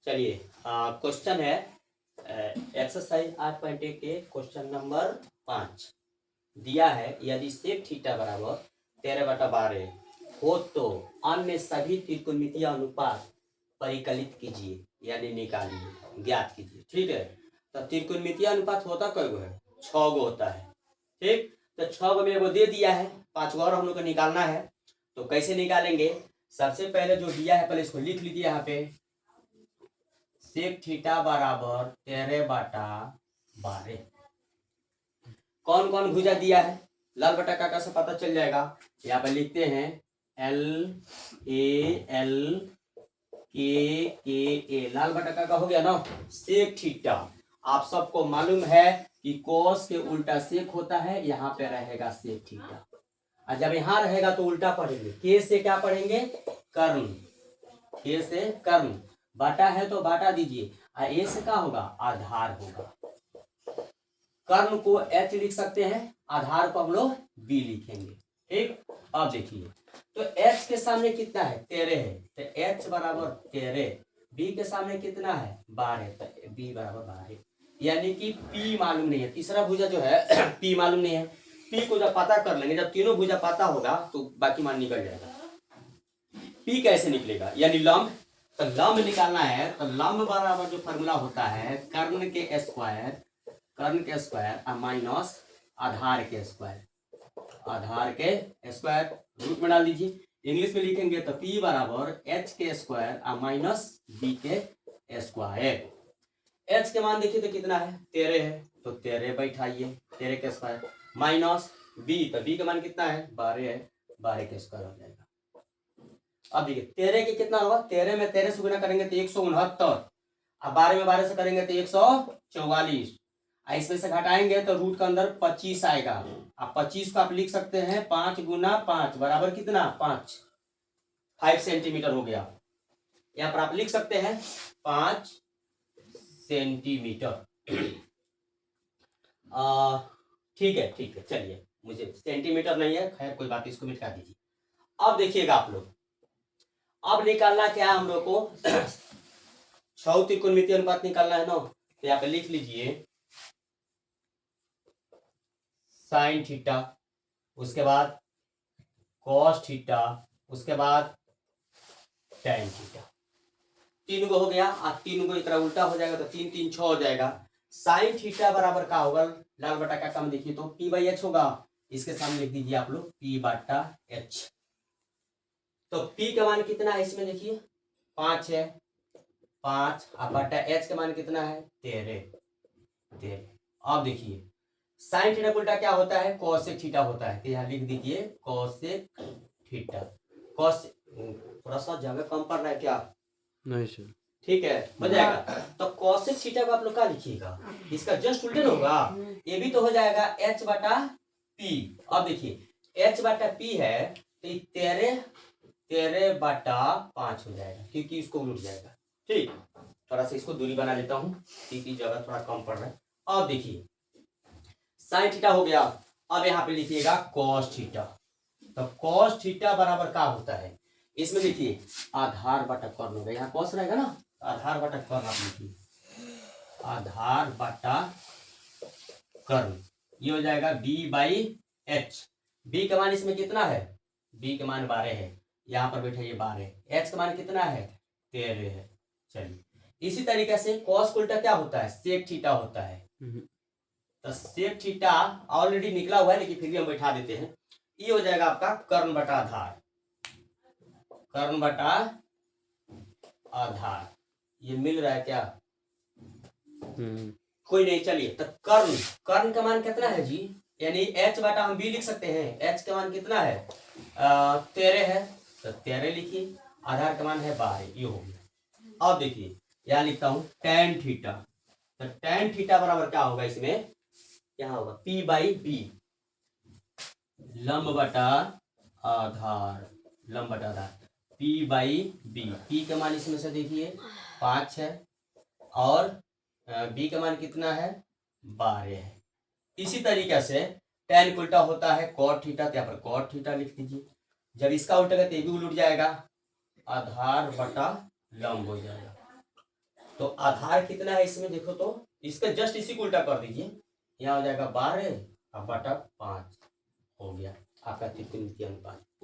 चलिए क्वेश्चन है एक्सरसाइज 8.1 के क्वेश्चन नंबर 5 दिया है। यदि सेक थीटा बराबर 13/12 हो तो अन्य सभी त्रिकोणमितीय अनुपात परिकलित कीजिए, यानी निकालिए, ज्ञात कीजिए। ठीक है, तो त्रिकोणमितीय अनुपात होता कई गो है? 6 गो होता है। ठीक, तो 6 गो में एगो दे दिया है, 5 गो और हम लोग को निकालना है। तो कैसे निकालेंगे? सबसे पहले जो दिया है पहले इसको लिख लीजिए यहाँ पे। सेक थीटा बराबर 13/12। कौन कौन भुजा दिया है? लाल बटा काका से पता चल जाएगा। यहाँ पे लिखते हैं LALKKA। लाल बटा काका हो गया ना। सेक थीटा आप सबको मालूम है कि कोस के उल्टा सेक होता है, यहाँ पे रहेगा सेक थीटा। और जब यहाँ रहेगा तो उल्टा पढ़ेंगे। के से क्या पढ़ेंगे? कर्ण। के से कर्ण। बाटा है तो बाटा दीजिए। और ए से क्या होगा? आधार होगा। कर्ण को H लिख सकते हैं, आधार को हम लोग B लिखेंगे। ठीक, अब देखिए तो H के सामने कितना है? 13 है, तो H बराबर 13। B के सामने कितना है? 12, तो B बराबर 12। यानी कि P मालूम नहीं है। तीसरा भुजा जो है P मालूम नहीं है। P को जब पता कर लेंगे, जब तीनों भुजा पता होगा तो बाकी मान निकल जाएगा। P कैसे निकलेगा? यानी लंब। तो लंब निकालना है तो लंब बराबर जो फॉर्मूला होता है कर्ण के स्क्वायर माइनस आधार के स्क्वायर रूट में डाल दीजिए। इंग्लिश में लिखेंगे तो P बराबर H के स्क्वायर माइनस B के स्क्वायर। H के मान देखिए तो कितना है? 13 है, तो 13 बैठाइए, 13 के स्क्वायर माइनस B, तो B का मान कितना है? 12 है, 12 के स्क्वायर हो जाएगा। अब देखिए 13 के कितना होगा? 13 में 13 से गुना करेंगे तो 169, अब 12 में 12 से करेंगे तो 144। इसमें से घटाएंगे तो रूट के अंदर 25 आएगा। अब 25 को आप लिख सकते हैं 5 गुना 5 बराबर कितना? 5 सेंटीमीटर हो गया। यहाँ पर आप लिख सकते हैं 5 सेंटीमीटर। ठीक है, चलिए, मुझे सेंटीमीटर नहीं है, खैर कोई बात, इसको मिटा दीजिए। अब देखिएगा आप लोग, अब निकालना क्या है हम लोग को? 6 त्रिकोणमितीय अनुपात निकालना है ना। तो यहाँ पे लिख लीजिए साइन थीटा, उसके बाद कॉस थीटा, उसके बाद टैन थीटा। 3 गो हो गया। अब 3 गो इतना उल्टा हो जाएगा तो 3 3 6 हो जाएगा। साइन थीटा बराबर क्या होगा? लाल बटा का कम देखिए तो P/H होगा। इसके सामने लिख दीजिए आप लोग P/H। तो P का मान कितना है इसमें? देखिए 5 है, 5 बटा H का मान कितना है? 13। अब देखिए साइन थीटा उल्टा क्या होता है? कोसेक थीटा होता है। तो यहाँ लिख दीजिए कोसेक थीटा। कोस थोड़ा सा जगह कम पड़ रहा है क्या? नहीं सर, ठीक है, हो जाएगा। तो कोसेक थीटा को आप लोग क्या लिखिएगा? इसका जस्ट उल्टे होगा। ये भी तो हो जाएगा H/P। अब देखिए H/P है तो 13/5 हो जाएगा, क्योंकि इसको उलट जाएगा। ठीक, थोड़ा सा इसको दूरी बना लेता हूँ क्योंकि जगह थोड़ा कम पड़ रहा है। अब देखिए साइन थीटा हो गया। अब यहाँ पे लिखिएगा कॉस थीटा। तो कॉस थीटा बराबर क्या होता है? इसमें लिखिए आधार बटा कर्ण होगा। यहाँ कॉस रहेगा ना, आधार बटा कर्ण आप लिखिए, आधार बटा कर्ण। ये हो जाएगा B/H। B का मान इसमें कितना है? B का मान 12 है, यहाँ पर बैठे 12। H का मान कितना है? 13 है। चलिए, इसी तरीके से कॉस को उल्टा क्या होता है? सेक थीटा होता है। तो सेक थीटा ऑलरेडी निकला हुआ है, लेकिन फिर भी हम बैठा देते हैं। ये हो जाएगा आपका कर्ण बटा आधार, कर्ण बटा आधार। ये मिल रहा है क्या? कोई नहीं। चलिए, तो कर्ण का मान कितना है जी? यानी H बटा हम B लिख सकते हैं। H का मान कितना है? 13 है, तो 13 लिखिए। आधार का मान है 12। ये हो गया। अब देखिए यहाँ लिखता हूं tan थीटा। तो tan थीटा बराबर क्या होगा? इसमें क्या होगा? P/B, लंब बटा आधार, लंब बटा आधार, P/B। P का मान इसमें से देखिए 5 है और B का मान कितना है? 12 है। इसी तरीके से tan उल्टा होता है cot थीटा, तो यहाँ पर cot थीटा लिख दीजिए। जब इसका उल्टा तो ये भी उलट जाएगा, आधार बटा लंब हो जाएगा। तो आधार कितना है इसमें देखो तो, इसका जस्ट इसी को उल्टा कर दीजिए, यहाँ हो जाएगा 12 और बटा 5 हो गया आपका त्रिकोणमितीय अनुपात।